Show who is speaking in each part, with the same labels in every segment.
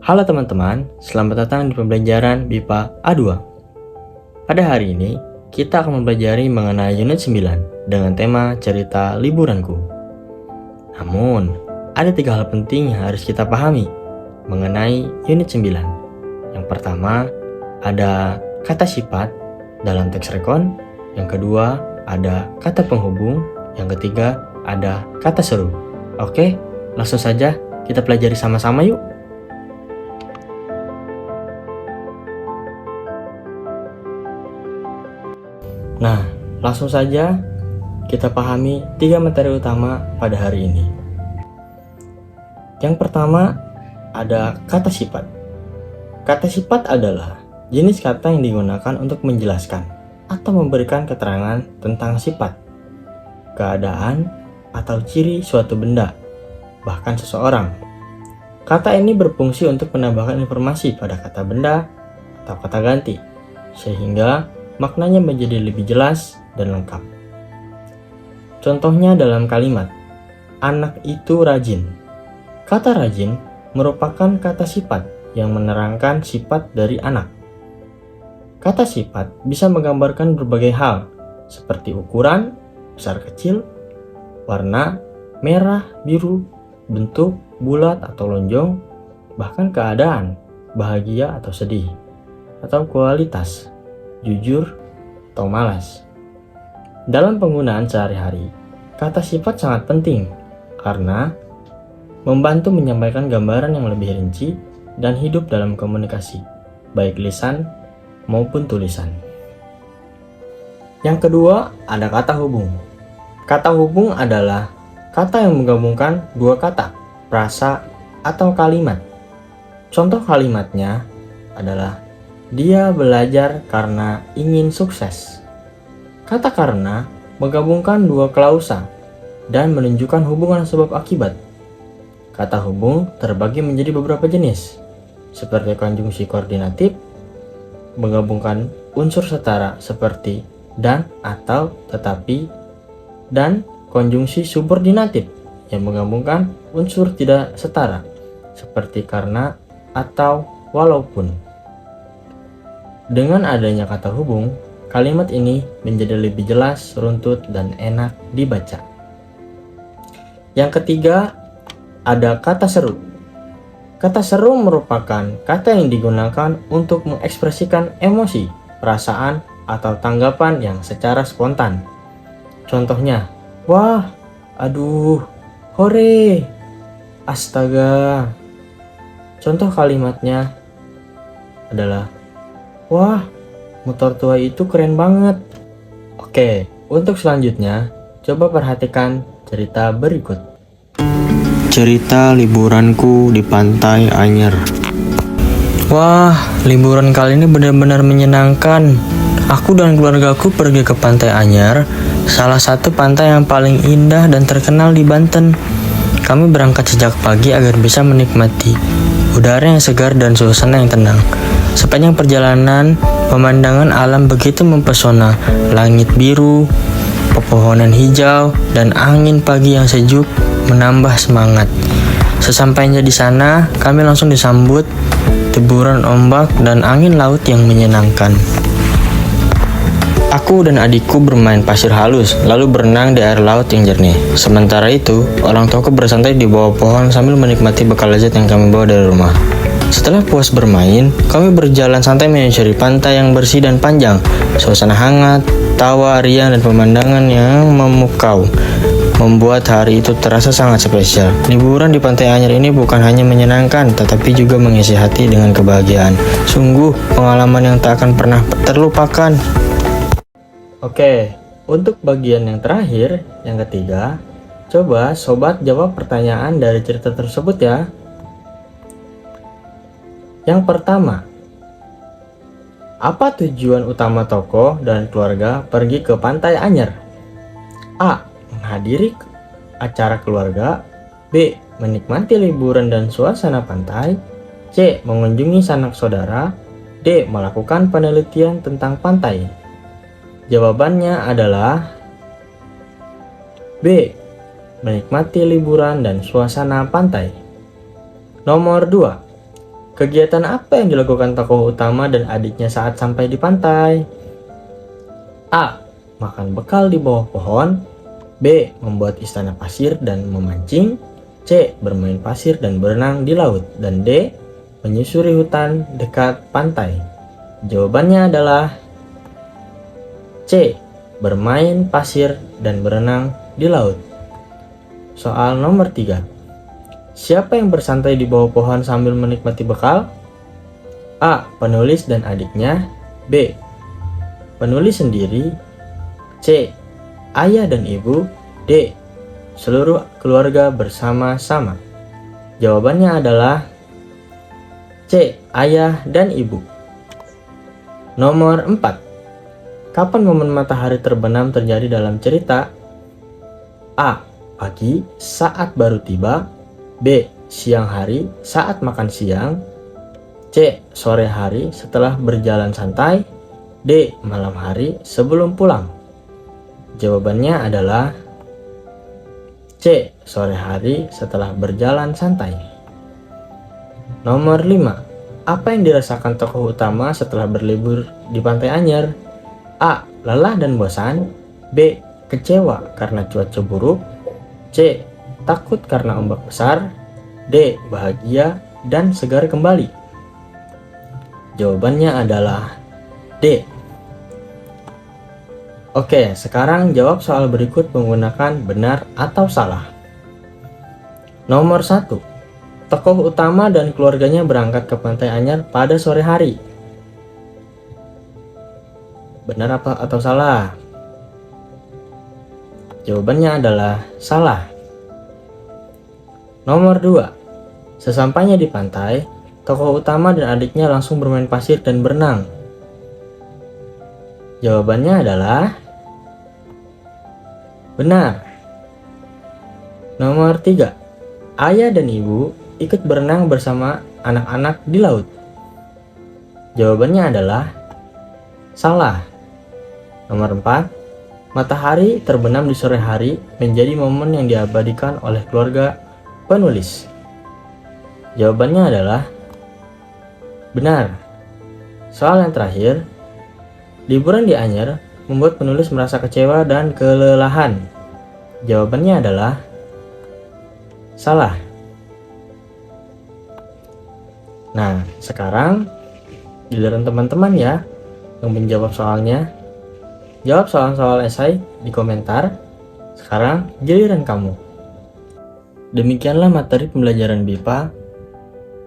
Speaker 1: Halo teman-teman, selamat datang di pembelajaran BIPA A2. Pada hari ini, kita akan mempelajari mengenai unit 9 dengan tema cerita liburanku. Namun, ada 3 hal penting yang harus kita pahami mengenai unit 9. Yang pertama, ada kata sifat dalam teks rekon. Yang kedua, ada kata penghubung. Yang ketiga, ada kata seru. Oke, langsung saja kita pelajari sama-sama yuk. Nah, langsung saja kita pahami 3 materi utama pada hari ini. Yang pertama, ada kata sifat. Kata sifat adalah jenis kata yang digunakan untuk menjelaskan atau memberikan keterangan tentang sifat, keadaan, atau ciri suatu benda, bahkan seseorang. Kata ini berfungsi untuk menambahkan informasi pada kata benda atau kata ganti, sehingga maknanya menjadi lebih jelas dan lengkap. Contohnya dalam kalimat, anak itu rajin. Kata rajin merupakan kata sifat yang menerangkan sifat dari anak. Kata sifat bisa menggambarkan berbagai hal, seperti ukuran, besar kecil, warna, merah, biru, bentuk, bulat atau lonjong, bahkan keadaan, bahagia atau sedih, atau kualitas, jujur, atau malas. Dalam penggunaan sehari-hari, kata sifat sangat penting karena membantu menyampaikan gambaran yang lebih rinci dan hidup dalam komunikasi, baik lisan maupun tulisan. Yang kedua, ada kata hubung. Kata hubung adalah kata yang menggabungkan dua kata, frasa, atau kalimat. Contoh kalimatnya adalah dia belajar karena ingin sukses. Kata karena menggabungkan dua klausa dan menunjukkan hubungan sebab akibat. Kata hubung terbagi menjadi beberapa jenis, seperti konjungsi koordinatif, menggabungkan unsur setara seperti dan atau tetapi, dan konjungsi subordinatif yang menggabungkan unsur tidak setara, seperti karena atau walaupun. Dengan adanya kata hubung, kalimat ini menjadi lebih jelas, runtut, dan enak dibaca. Yang ketiga, ada kata seru. Kata seru merupakan kata yang digunakan untuk mengekspresikan emosi, perasaan, atau tanggapan yang secara spontan. Contohnya, wah, aduh, hore, astaga. Contoh kalimatnya adalah, wah, motor tua itu keren banget. Oke, untuk selanjutnya, coba perhatikan cerita berikut. Cerita liburanku di Pantai Anyer. Wah, liburan kali ini benar-benar menyenangkan. Aku dan keluargaku pergi ke Pantai Anyer, salah satu pantai yang paling indah dan terkenal di Banten. Kami berangkat sejak pagi agar bisa menikmati udara yang segar dan suasana yang tenang. Sepanjang perjalanan, pemandangan alam begitu mempesona. Langit biru, pepohonan hijau, dan angin pagi yang sejuk menambah semangat. Sesampainya di sana, kami langsung disambut deburan ombak dan angin laut yang menyenangkan. Aku dan adikku bermain pasir halus, lalu berenang di air laut yang jernih. Sementara itu, orang tuaku bersantai di bawah pohon sambil menikmati bekal lezat yang kami bawa dari rumah. Setelah puas bermain, kami berjalan santai menyusuri pantai yang bersih dan panjang. Suasana hangat, tawa, riang, dan pemandangan yang memukau membuat hari itu terasa sangat spesial. Liburan di Pantai Anyer ini bukan hanya menyenangkan, tetapi juga mengisi hati dengan kebahagiaan. Sungguh pengalaman yang tak akan pernah terlupakan. Oke, untuk bagian yang terakhir, yang ketiga, coba sobat jawab pertanyaan dari cerita tersebut ya. Yang pertama, apa tujuan utama tokoh dan keluarga pergi ke Pantai Anyer? A. Menghadiri acara keluarga. B. Menikmati liburan dan suasana pantai. C. Mengunjungi sanak saudara. D. Melakukan penelitian tentang pantai. Jawabannya adalah B. Menikmati liburan dan suasana pantai. Nomor 2. Kegiatan apa yang dilakukan tokoh utama dan adiknya saat sampai di pantai? A. Makan bekal di bawah pohon. B. Membuat istana pasir dan memancing. C. Bermain pasir dan berenang di laut. Dan D. Menyusuri hutan dekat pantai. Jawabannya adalah C. Bermain pasir dan berenang di laut. Soal nomor 3. Siapa yang bersantai di bawah pohon sambil menikmati bekal? A. Penulis dan adiknya. B. Penulis sendiri. C. Ayah dan ibu. D. Seluruh keluarga bersama-sama. Jawabannya adalah C. Ayah dan ibu. Nomor 4. Kapan momen matahari terbenam terjadi dalam cerita? A. Pagi saat baru tiba. B. Siang hari saat makan siang. C. Sore hari setelah berjalan santai. D. Malam hari sebelum pulang. Jawabannya adalah C. Sore hari setelah berjalan santai. Nomor 5. Apa yang dirasakan tokoh utama setelah berlibur di Pantai Anyer? A. Lelah dan bosan. B. Kecewa karena cuaca buruk. C. Takut karena ombak besar. D. Bahagia dan segar kembali. Jawabannya adalah D. Oke, sekarang jawab soal berikut menggunakan benar atau salah. Nomor 1. Tokoh utama dan keluarganya berangkat ke Pantai Anyer pada sore hari. Benar apa atau salah? Jawabannya adalah salah. Nomor 2. Sesampainya di pantai, tokoh utama dan adiknya langsung bermain pasir dan berenang. Jawabannya adalah benar. Nomor 3. Ayah dan ibu ikut berenang bersama anak-anak di laut. Jawabannya adalah salah. Nomor 4. Matahari terbenam di sore hari menjadi momen yang diabadikan oleh keluarga penulis. Jawabannya adalah benar. Soal yang terakhir, liburan di Anyer membuat penulis merasa kecewa dan kelelahan. Jawabannya adalah salah. Nah, sekarang giliran teman-teman ya yang menjawab soalnya. Jawab soal-soal esai di komentar. Sekarang giliran kamu. Demikianlah materi pembelajaran BIPA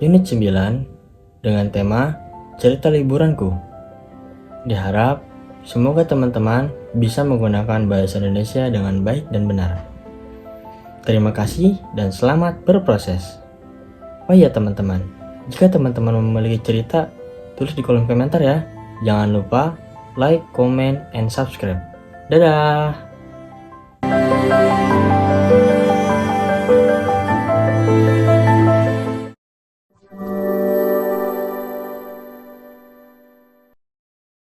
Speaker 1: Unit 9 dengan tema Cerita Liburanku. Diharap semoga teman-teman bisa menggunakan bahasa Indonesia dengan baik dan benar. Terima kasih dan selamat berproses. Oh iya teman-teman, jika teman-teman memiliki cerita, tulis di kolom komentar ya. Jangan lupa like, comment, and subscribe. Dadah!